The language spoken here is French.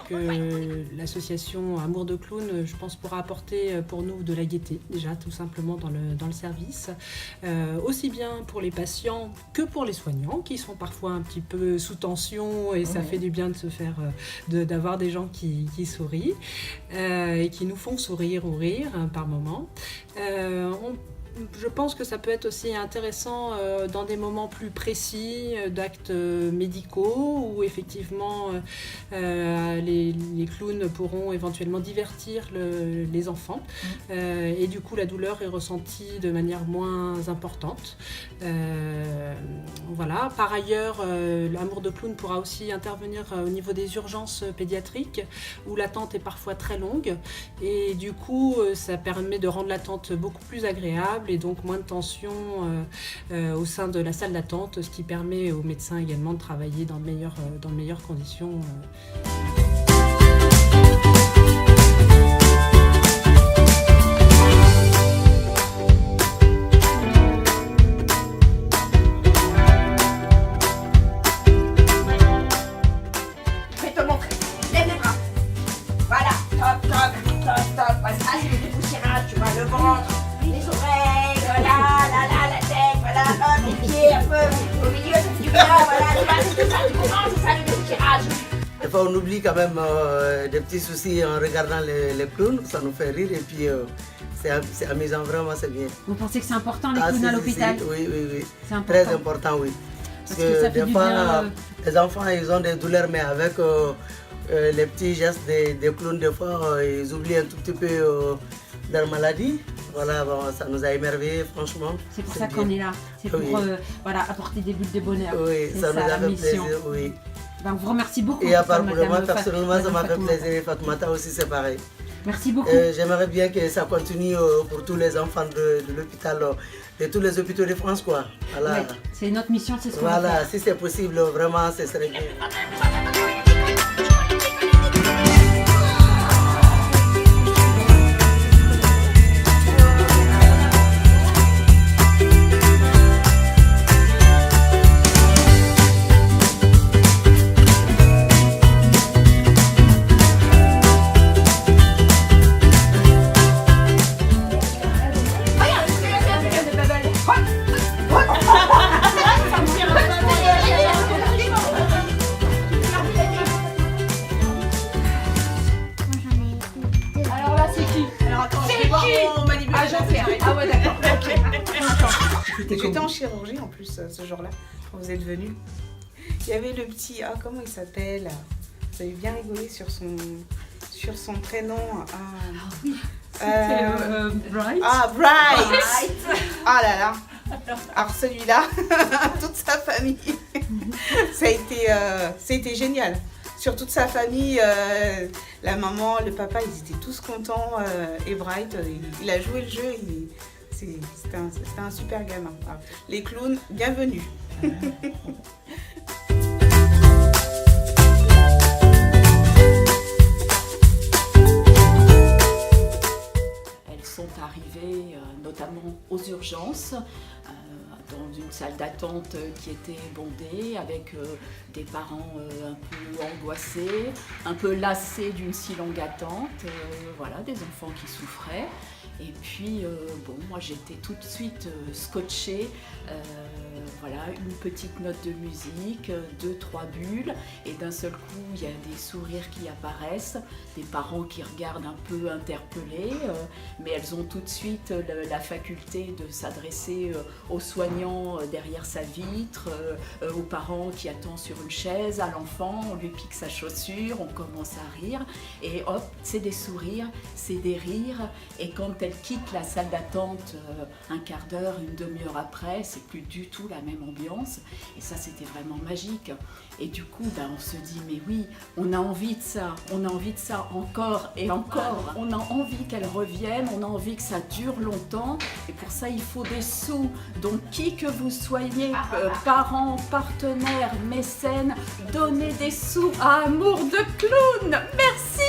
que l'association Amour de Clown, je pense, pourra apporter pour nous de la gaieté, déjà, tout simplement dans le service. Aussi bien pour les patients que pour les soignants, qui sont parfois un petit peu sous tension, et ça fait du bien de se faire, d'avoir des gens qui sourient et qui nous font sourire ou rire par moments. Je pense que ça peut être aussi intéressant dans des moments plus précis d'actes médicaux où effectivement les clowns pourront éventuellement divertir les enfants et du coup la douleur est ressentie de manière moins importante. Voilà. Par ailleurs, l'Amour de Clown pourra aussi intervenir au niveau des urgences pédiatriques où l'attente est parfois très longue et du coup ça permet de rendre l'attente beaucoup plus agréable et donc moins de tension au sein de la salle d'attente, ce qui permet aux médecins également de travailler dans de meilleures conditions. Je vais te montrer. Lève les bras. Voilà. Top, top, top, top. Voilà, c'est le débouchirage, tu vois, le ventre, les oreilles, voilà, la tête, voilà, hop, les pieds un peu au milieu du bras, voilà, c'est ça, tu comprends, c'est ça le débouchirage. Des fois, on oublie quand même des petits soucis en regardant les clowns, ça nous fait rire et puis c'est amusant, vraiment, c'est bien. Vous pensez que c'est important les clowns à l'hôpital? Oui, oui, oui. C'est important. Très important, oui. Parce que ça fait des du fois, bien, les enfants, ils ont des douleurs, mais avec les petits gestes des clowns, des fois, ils oublient un tout petit peu leur maladie. Voilà, bon, ça nous a émerveillés, franchement. C'est pour ça qu'on est là. C'est pour voilà, apporter des bulles de bonheur. Oui, ça nous a fait plaisir, oui. Ben, on vous remercie beaucoup. Et à part pour moi, personnellement, ça m'a fait plaisir. Et Fatoumata aussi, c'est pareil. Merci beaucoup. J'aimerais bien que ça continue pour tous les enfants de l'hôpital, de tous les hôpitaux de France, quoi. Voilà. Ouais, c'est notre mission, c'est ce qu'on va faire. Voilà, si c'est possible, vraiment, ce serait bien. J'étais en chirurgie en plus ce jour-là, quand vous êtes venus. Il y avait le petit, comment il s'appelle? Vous avez bien rigolé sur son prénom. Bright. Ah, Bright. Ah là là. Alors celui-là, toute sa famille, ça a été génial. Sur toute sa famille, la maman, le papa, ils étaient tous contents. Et Bright, il a joué le jeu. C'était un super gamin. Alors, les clowns, bienvenue. Elles sont arrivées notamment aux urgences, dans une salle d'attente qui était bondée, avec des parents un peu angoissés, un peu lassés d'une si longue attente, voilà, des enfants qui souffraient. Et puis, moi j'étais tout de suite scotchée, voilà, une petite note de musique, 2-3 bulles, et d'un seul coup il y a des sourires qui apparaissent, des parents qui regardent un peu interpellés, mais elles ont tout de suite la faculté de s'adresser aux soignants derrière sa vitre, aux parents qui attendent sur une chaise, à l'enfant, on lui pique sa chaussure, on commence à rire, et hop, c'est des sourires, c'est des rires, et quand elle quitte la salle d'attente un quart d'heure, une demi-heure après, c'est plus du tout la même ambiance, et ça c'était vraiment magique. Et du coup, on se dit, mais oui, on a envie de ça encore et encore, on a envie qu'elle revienne, on a envie que ça dure longtemps, et pour ça il faut des sous. Donc qui que vous soyez, parents, partenaires, mécènes, donnez des sous à Amour de Clown. Merci.